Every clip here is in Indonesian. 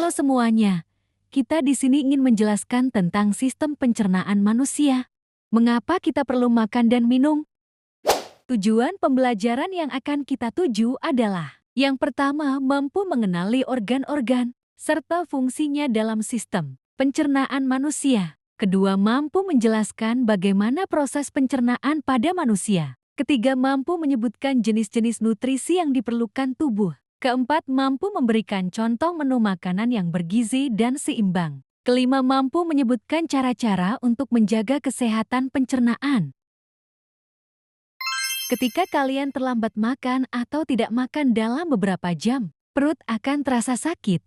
Halo semuanya, kita di sini ingin menjelaskan tentang sistem pencernaan manusia. Mengapa kita perlu makan dan minum? Tujuan pembelajaran yang akan kita tuju adalah: yang pertama, mampu mengenali organ-organ serta fungsinya dalam sistem pencernaan manusia. Kedua, mampu menjelaskan bagaimana proses pencernaan pada manusia. Ketiga, mampu menyebutkan jenis-jenis nutrisi yang diperlukan tubuh. Keempat, mampu memberikan contoh menu makanan yang bergizi dan seimbang. Kelima, mampu menyebutkan cara-cara untuk menjaga kesehatan pencernaan. Ketika kalian terlambat makan atau tidak makan dalam beberapa jam, perut akan terasa sakit,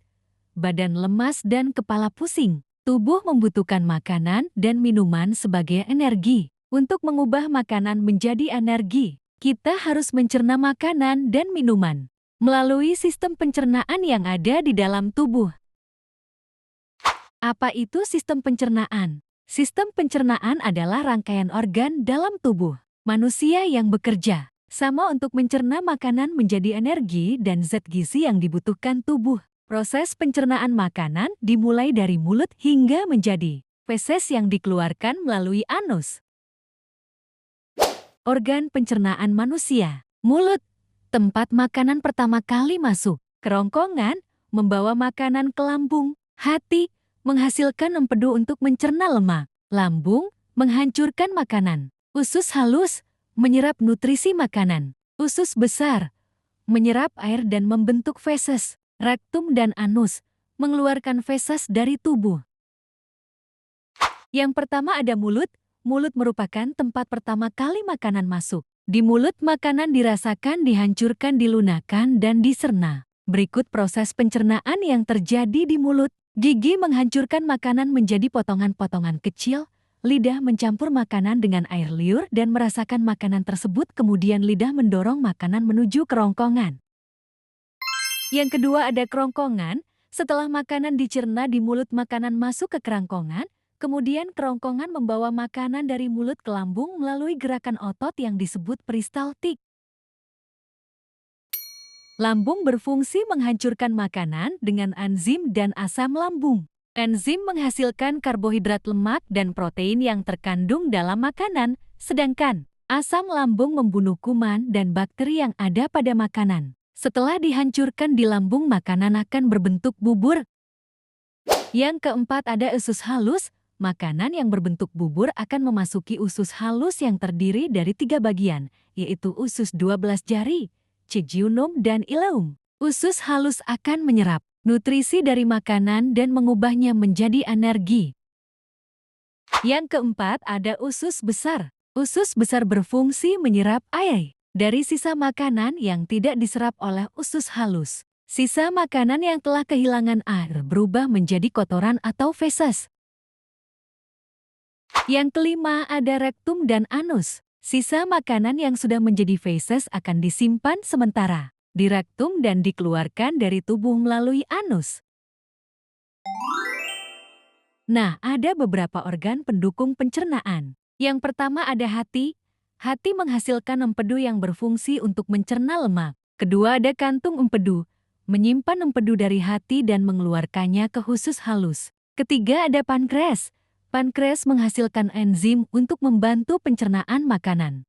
badan lemas dan kepala pusing. Tubuh membutuhkan makanan dan minuman sebagai energi. Untuk mengubah makanan menjadi energi, kita harus mencerna makanan dan minuman melalui sistem pencernaan yang ada di dalam tubuh. Apa itu sistem pencernaan? Sistem pencernaan adalah rangkaian organ dalam tubuh manusia yang bekerja sama untuk mencerna makanan menjadi energi dan zat gizi yang dibutuhkan tubuh. Proses pencernaan makanan dimulai dari mulut hingga menjadi feses yang dikeluarkan melalui anus. Organ pencernaan manusia. Mulut, tempat makanan pertama kali masuk. Kerongkongan, membawa makanan ke lambung. Hati, menghasilkan empedu untuk mencerna lemak. Lambung, menghancurkan makanan. Usus halus, menyerap nutrisi makanan. Usus besar, menyerap air dan membentuk feses. Rektum dan anus, mengeluarkan feses dari tubuh. Yang pertama ada mulut. Mulut merupakan tempat pertama kali makanan masuk. Di mulut makanan dirasakan, dihancurkan, dilunakkan, dan diserna. Berikut proses pencernaan yang terjadi di mulut. Gigi menghancurkan makanan menjadi potongan-potongan kecil. Lidah mencampur makanan dengan air liur dan merasakan makanan tersebut, kemudian lidah mendorong makanan menuju kerongkongan. Yang kedua ada kerongkongan. Setelah makanan dicerna di mulut, makanan masuk ke kerongkongan. Kemudian kerongkongan membawa makanan dari mulut ke lambung melalui gerakan otot yang disebut peristaltik. Lambung berfungsi menghancurkan makanan dengan enzim dan asam lambung. Enzim menghasilkan karbohidrat, lemak, dan protein yang terkandung dalam makanan, sedangkan asam lambung membunuh kuman dan bakteri yang ada pada makanan. Setelah dihancurkan di lambung, makanan akan berbentuk bubur. Yang keempat ada usus halus. Makanan yang berbentuk bubur akan memasuki usus halus yang terdiri dari 3 bagian, yaitu usus 12 jari, cejunum, dan ileum. Usus halus akan menyerap nutrisi dari makanan dan mengubahnya menjadi energi. Yang keempat ada usus besar. Usus besar berfungsi menyerap air dari sisa makanan yang tidak diserap oleh usus halus. Sisa makanan yang telah kehilangan air berubah menjadi kotoran atau feses. Yang kelima ada rektum dan anus. Sisa makanan yang sudah menjadi feses akan disimpan sementara di rektum dan dikeluarkan dari tubuh melalui anus. Nah, ada beberapa organ pendukung pencernaan. Yang pertama ada hati. Hati menghasilkan empedu yang berfungsi untuk mencerna lemak. Kedua ada kantung empedu, menyimpan empedu dari hati dan mengeluarkannya ke usus halus. Ketiga ada pankreas. Pankreas menghasilkan enzim untuk membantu pencernaan makanan.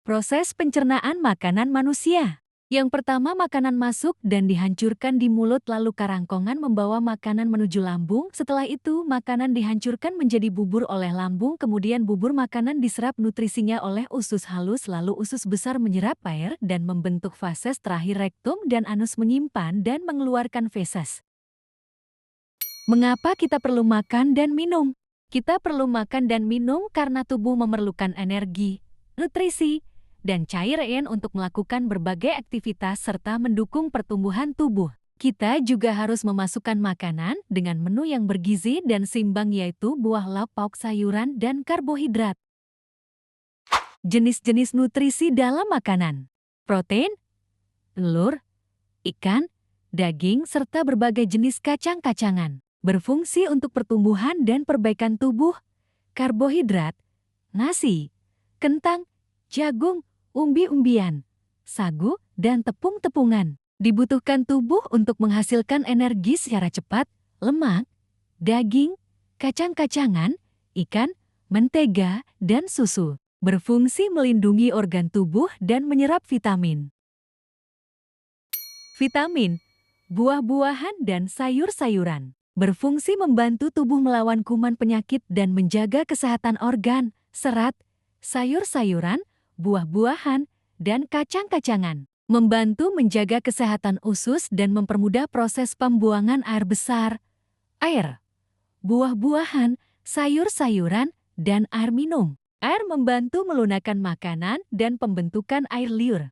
Proses pencernaan makanan manusia. Yang pertama, makanan masuk dan dihancurkan di mulut, lalu kerongkongan membawa makanan menuju lambung. Setelah itu, makanan dihancurkan menjadi bubur oleh lambung, kemudian bubur makanan diserap nutrisinya oleh usus halus, lalu usus besar menyerap air dan membentuk feses, terakhir rektum dan anus menyimpan dan mengeluarkan feses. Mengapa kita perlu makan dan minum? Kita perlu makan dan minum karena tubuh memerlukan energi, nutrisi, dan cairan untuk melakukan berbagai aktivitas serta mendukung pertumbuhan tubuh. Kita juga harus memasukkan makanan dengan menu yang bergizi dan seimbang, yaitu buah, lauk pauk, sayuran, dan karbohidrat. Jenis-jenis nutrisi dalam makanan: protein, telur, ikan, daging, serta berbagai jenis kacang-kacangan. Berfungsi untuk pertumbuhan dan perbaikan tubuh. Karbohidrat, nasi, kentang, jagung, umbi-umbian, sagu, dan tepung-tepungan. Dibutuhkan tubuh untuk menghasilkan energi secara cepat, lemak, daging, kacang-kacangan, ikan, mentega, dan susu. Berfungsi melindungi organ tubuh dan menyerap vitamin. Vitamin, buah-buahan dan sayur-sayuran. Berfungsi membantu tubuh melawan kuman penyakit dan menjaga kesehatan organ, serat, sayur-sayuran, buah-buahan, dan kacang-kacangan. Membantu menjaga kesehatan usus dan mempermudah proses pembuangan air besar, air, buah-buahan, sayur-sayuran, dan air minum. Air membantu melunakkan makanan dan pembentukan air liur.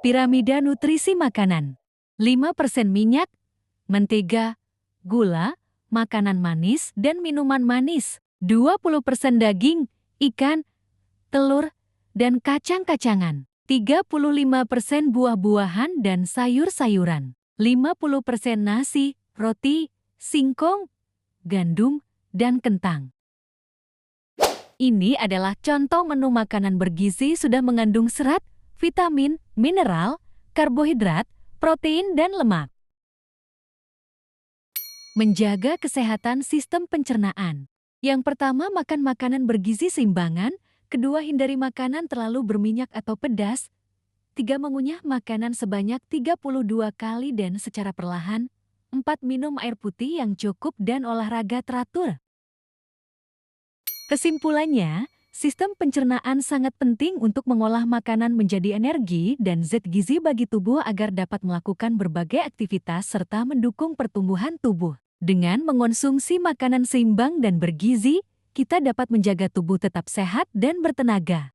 Piramida nutrisi makanan. 5% minyak, mentega, gula, makanan manis, dan minuman manis. 20% daging, ikan, telur, dan kacang-kacangan. 35% buah-buahan dan sayur-sayuran. 50% nasi, roti, singkong, gandum, dan kentang. Ini adalah contoh menu makanan bergizi sudah mengandung serat, vitamin, mineral, karbohidrat, protein, dan lemak. Menjaga kesehatan sistem pencernaan. Yang pertama, makan makanan bergizi seimbangan. Kedua, hindari makanan terlalu berminyak atau pedas. 3, mengunyah makanan sebanyak 32 kali dan secara perlahan. 4, minum air putih yang cukup dan olahraga teratur. Kesimpulannya, sistem pencernaan sangat penting untuk mengolah makanan menjadi energi dan zat gizi bagi tubuh agar dapat melakukan berbagai aktivitas serta mendukung pertumbuhan tubuh. Dengan mengonsumsi makanan seimbang dan bergizi, kita dapat menjaga tubuh tetap sehat dan bertenaga.